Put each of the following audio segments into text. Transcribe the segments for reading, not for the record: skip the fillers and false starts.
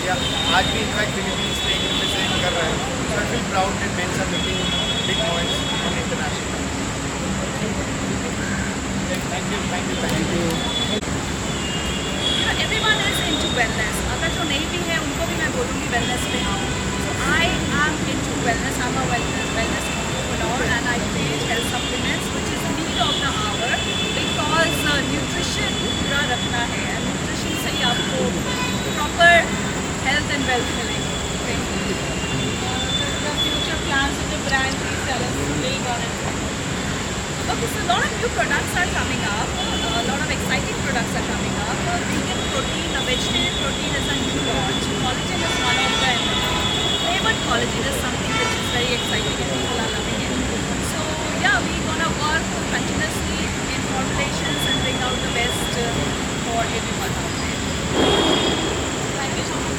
India आज भी in fact Philippines में रिप्रेजेंट कर रहा है. So I feel proud that men are making big noise on international. Thank you. Everyone is into wellness. अगर जो नहीं भी है उनको भी मैं बोलूँगी wellness पे आओ. So I am into wellness. I'm a wellness entrepreneur and I create health supplements which is the need of the hour because nutrition पूरा रखना है and nutrition से ही आपको proper health and wealth मिलेगी. The future plans of the brand, please tell us. Big on it. Okay, so a lot of new products are coming up. A lot of exciting products are coming up. Vegan protein, vegetarian protein is a new launch. Collagen is one of them. Flavored collagen is something which is very exciting and people are loving it. So yeah, we're gonna work continuously in formulations and bring out the best for everyone out there. Thank you so much.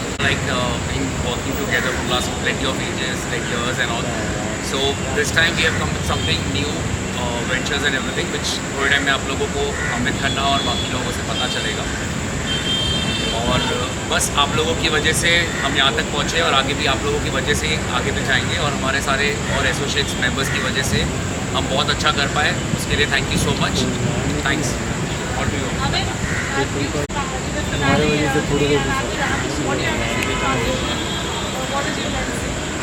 Been working together for last plenty of ages, like years and all. So this time we have come with something new. Ventures and everything which थोड़े time में आप लोगों को अमित खन्ना और बाकी लोगों से पता चलेगा. और बस आप लोगों की वजह से हम यहाँ तक पहुँचे और आगे भी आप लोगों की वजह से आगे भी जाएंगे और हमारे सारे और एसोसिएट्स मेंबर्स की वजह से हम बहुत अच्छा कर पाए. उसके लिए thank you so much. Thanks. और to you.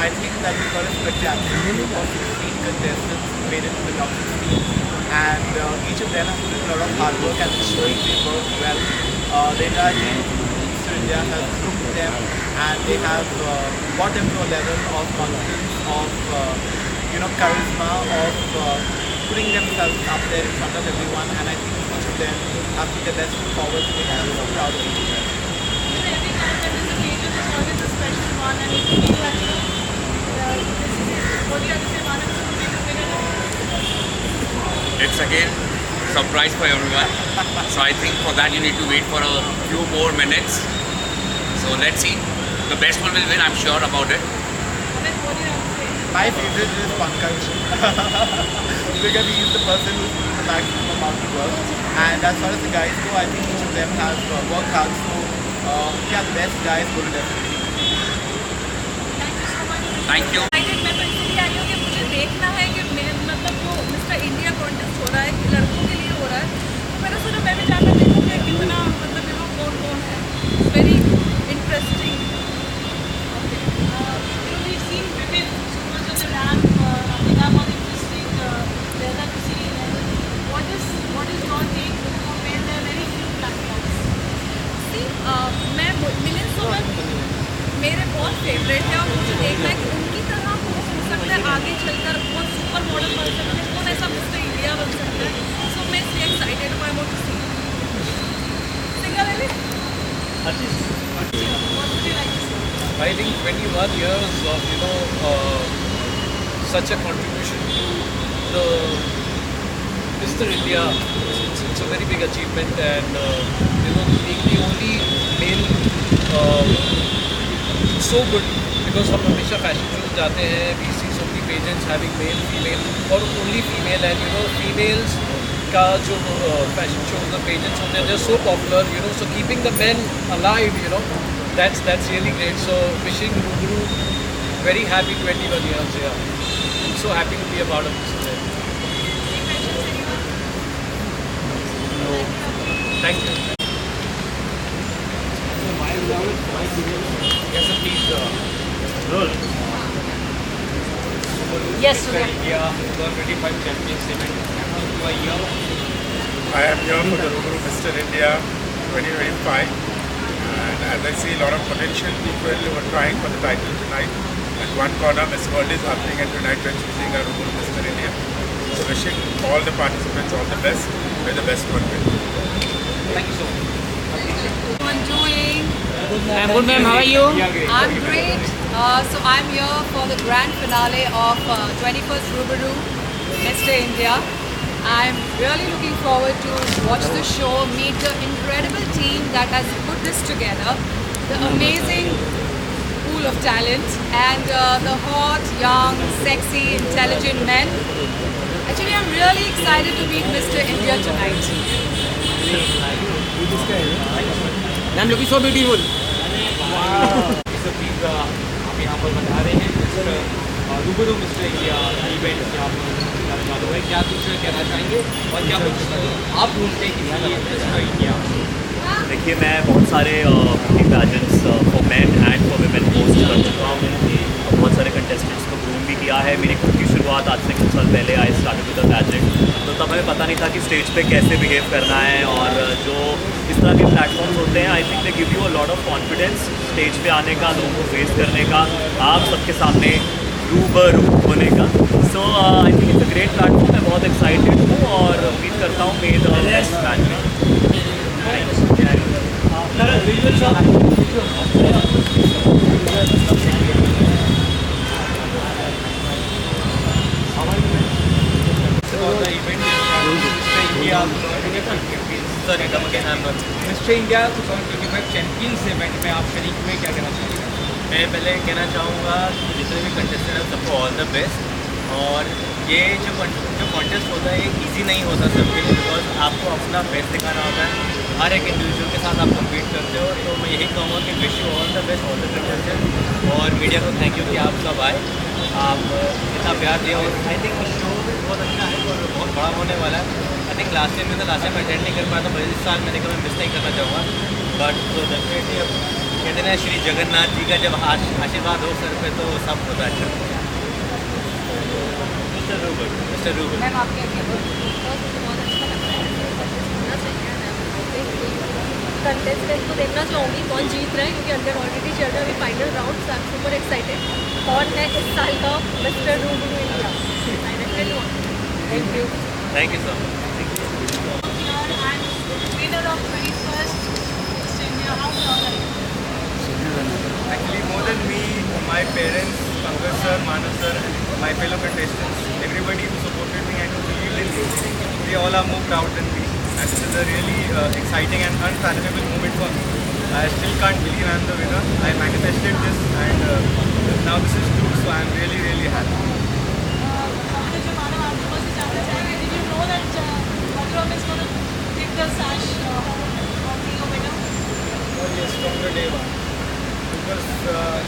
I think that we got a spectacular group of 16 contestants made it to the top 16 and each of them has put in a lot of hard work and it's showing they work well. The entire team from Mr. India has grouped them and they have brought them to a level of confidence, of charisma, of putting themselves up there in front of everyone, and I think each of them have put their best foot forward to make us so proud of each of them. Every time there is a major, there's always a special one, and if you feel like what do you have to say, Manan? It's again surprise for everyone. So I think for that you need to wait for a few more minutes. So let's see. The best one will win, I'm sure about it. Amit, what do you have to say? My favorite is Pankaj because he is the person who's been the maximum amount of work, and as far as the guys go, I think each of them have worked hard, so the best guys will definitely. Thank you so much. Thank you. मैं तो इसलिए आई हूँ कि मुझे देखना है कि मतलब जो मिस्टर इंडिया कॉन्टेस्ट हो रहा है कि लड़कों के लिए हो रहा है, तो मैंने सोचा मैं भी जाकर देखूँ कि कितना मतलब कौन कौन है. Very interesting. We've seen Vivek so much on the ramp. Radhika was interesting. Leather to see. What is your take on where there are very few platforms? See, मैं मिलियन सोमन मेरे बहुत फेवरेट है और मुझे देखना है कि उनकी तरह हो सकता है आगे चलकर बहुत सुपर मॉडल बन सकते हैं, कौन ऐसा मिस्टर इंडिया बन सकता है. सो मैं इसलिए एक्साइटेड हूँ. I want to see. Single है. I think 21 years of such a contribution to the Mr. India, it's a very big achievement, and being the only male, it's so good because हम हमेशा fashion shows जाते हैं, we see so many pageants having male, female और only female, and females का जो fashion shows और pageants होते हैं, they're so popular, so keeping the men alive, that's really great. So wishing Rubru very happy 21 years. Yeah, I'm so happy to be a part of this today. No. Thank you. Yes, sir, please. Roll. Yes, Mr. India 2025 Champions event. I am here for the Rubru Mr. India 2025, and as I see a lot of potential people who are trying for the title tonight. At one corner, Miss World is happening, and tonight we're choosing a Rubru Mr. India. So wishing all the participants all the best. May the best one win. Thank you so much. I'm doing. I'm good, ma'am. How are you? I'm great. So I'm here for the grand finale of 21st Rubru Mr. India. I'm really looking forward to watch the show, meet the incredible team that has put this together, the amazing pool of talent, and the hot, young, sexy, intelligent men. Actually, I'm really excited to meet Mr. India tonight. I'm looking so beautiful. सब चीज़ हम यहाँ पर बता रहे हैं mister रूबरू mister India event यहाँ पर करने वालों है। क्या कुछ कहना चाहेंगे और क्या कुछ आप ढूंढते हैं कि मिस्टर इंडिया? देखिए, मैं बहुत सारे beauty pageants for main and for women host कर चुका हूँ। बहुत सारे कंटेस्टेंट्स को ग्रूम भी किया है। मेरी खुद की शुरुआत आज से कुछ साल पहले I started with a pageant, तो तब हमें पता नहीं था कि स्टेज पे कैसे बिहेव करना है। और जो इस तरह के प्लेटफॉर्म्स होते हैं, I think they give you a lot of confidence stage पे आने का, लोगों को फेस करने का, आप सबके सामने रूबरू होने का। So I think it's a great platform. मैं बहुत एक्साइटेड हूँ और उम्मीद करता हूँ may the best pageant. Mister India 2025 champions event में आप शरीक में क्या कहना चाहेंगे? मैं पहले कहना चाहूँगा कि जितने भी कंटेस्टेंट हैं सबको ऑल द बेस्ट। और ये जो कॉन्टेस्ट होता है ये इजी नहीं होता सबके लिए, बिकॉज आपको अपना बेस्ट दिखाना होता है। हर एक इंडिविजुअल के साथ आप कम्पीट करते हो। तो मैं यही कहूँगा कि wish you all the best, all the contestant. और मीडिया को थैंक यू कि आप सब आए, आप इतना प्यार दिया। और आई थिंक शो बहुत अच्छा है और बहुत बड़ा होने वाला है। I think last time attend नहीं कर पाया था, पर इस साल मैंने कहा मैं मिस नहीं करना चाहूँगा। बट तो डेफिनेटली अब कहते हैं श्री जगन्नाथ जी का जब आशीर्वाद हो सर पे तो सब होता है अच्छा। मिस्टर रूबर मैम आपके आगे बहुत अच्छा लग रहा है। कंटेस्टेंट को देखना चाहूँगी कौन जीत रहा है, क्योंकि अंदर ऑलरेडी चल रहा है अभी final round. So I am super excited. कौन है इस साल का मिस्टर रूबरू India? Thank you. Thank you so much. Winner of 21st Mister India, how proud are you? Actually, more than me, my parents, Pankaj sir, Manav sir, and my fellow contestants, everybody who supported me and who believed in me, they all are more proud than me. And this is a really exciting and unfathomable moment for me. I still can't believe I'm the winner. I manifested this and now this is true, so I'm really, really happy. Did you know that Madhuram is going to take the sash of being a winner? Oh yes, from the day one. Because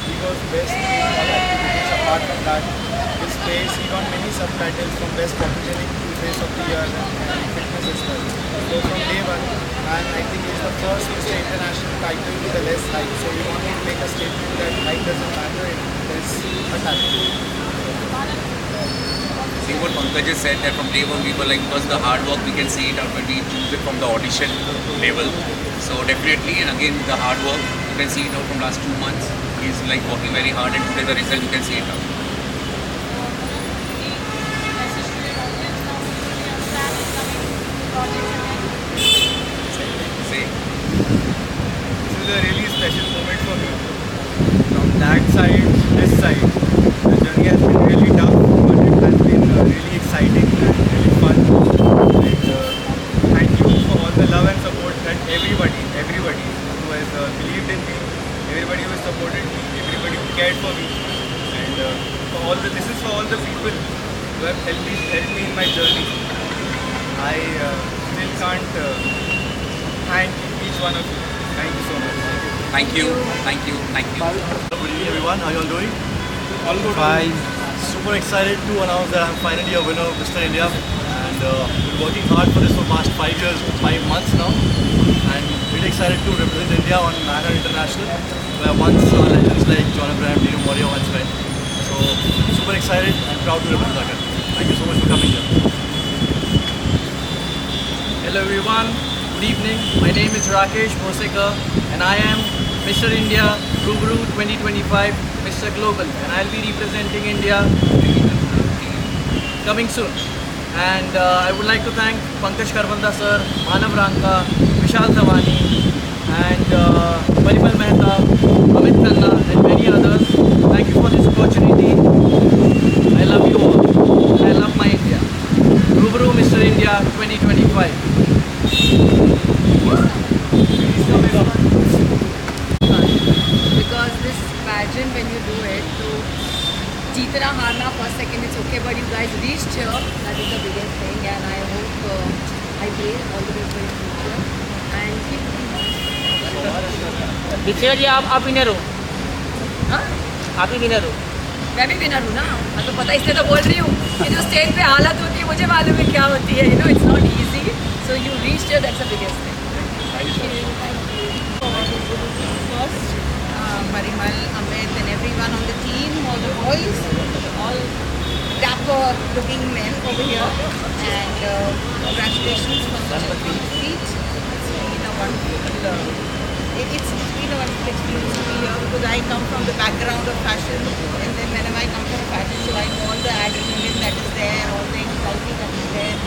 he was best in all activities. Apart from that, his face, he got many subtitles from best photogenic to face of the year and fitness as well. So from day one, and I think he's the first Mr. International title with the less height. So we want to make a statement that height doesn't matter, it is a talent. See what Pankaj just said, that from day one we were like, because the hard work we can see it out when we choose it from the audition level. So definitely, and again the hard work you can see it out from last 2 months. He's like working very hard, and today the result you can see it out. Say. This is a really special moment for me. From that side to this side, the journey has been really tough, but it has been really exciting and really fun. And thank you for all the love and support that everybody who has believed in me, everybody who has supported me, everybody who cared for me, and this is for all the people who have helped me in my journey. I still can't thank each one of you. Thank you so much. Thank you, thank you, thank you. Good evening everyone, how are you all doing? All good. Fine. Super excited to announce that I'm finally a winner of Mr. India, and been working hard for this for past 5 years, 5 months now, and really excited to represent India on Manor International, where once legends like John Abraham, Neeru Moria once went. So super excited and proud to represent our country. Thank you so much for coming here. Hello everyone, good evening. My name is Rakesh Bhosekar and I am Mr. India Rubru 2025 Mr. Global, and I'll be representing India coming soon. And I would like to thank Pankaj Karbanda sir, Manav Ranka, Vishal Thavani and Parimal Mehta, Amit Khanna and many others. Thank you for this opportunity. I love you all and I love my India. Rubru Mr. India 2025. Because this pageant, when you do it, so jeetna harna for a second it's okay, but you guys reached here, that is the biggest thing, and I hope I pray all the best for your future and keep दीक्षिता जी आप winner हो, हाँ आप ही winner हो। मैं भी winner हूँ ना, मैं तो पता इसलिए तो बोल रही हूँ कि जो स्टेज पे हालत होती है मुझे मालूम है क्या होती है, you know it's not easy, so you reach here, that's the biggest thing. First, Parimal, Amit and everyone on the team, all the boys, all dapper looking men over here, and congratulations for such a big feat. It's been a wonderful it's been a wonderful experience to be here because I come from the background of fashion, and then whenever I come from fashion, so I know all the adrenaline that is there, all the anxiety that is there,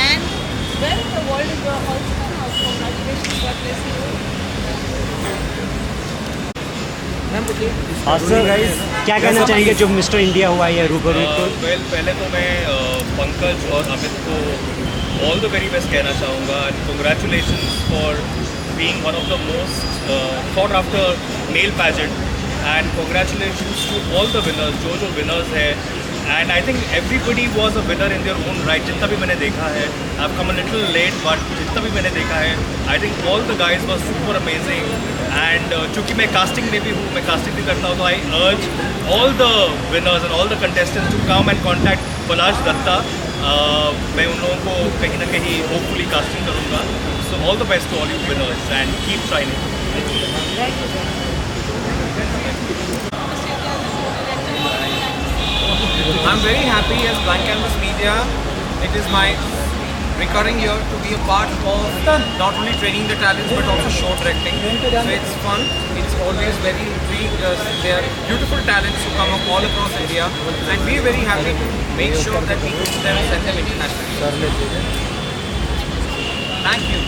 and well, the world is your oyster now. Congratulations, God bless you. Ma'am पूछिए। क्या कहना चाहेंगे जो mister India हुआ है रूबरू को? Well पहले तो मैं पंकज और अमित को ऑल द वेरी बेस्ट कहना चाहूँगा and congratulations for being one of the most sought after male pageant and congratulations to all the winners जो winners है and I think everybody was a winner in their own right जितना भी मैंने देखा है I've come a little late but जितना भी मैंने देखा है I think all the guys were super amazing and चूँकि मैं casting में भी हूँ मैं casting भी करता हूँ तो I urge all the winners and all the contestants to come and contact पलाश दत्ता मैं उन लोगों को कहीं ना कहीं hopefully casting करूँगा so all the best to all you winners and keep trying I'm very happy as Blank Canvas Media. It is my recurring year to be a part of not only training the talents but also show directing. So it's fun. It's always very intrigued. There are beautiful talents who come up all across India, and we're very happy to make sure that we push them and send them internationally. Thank you.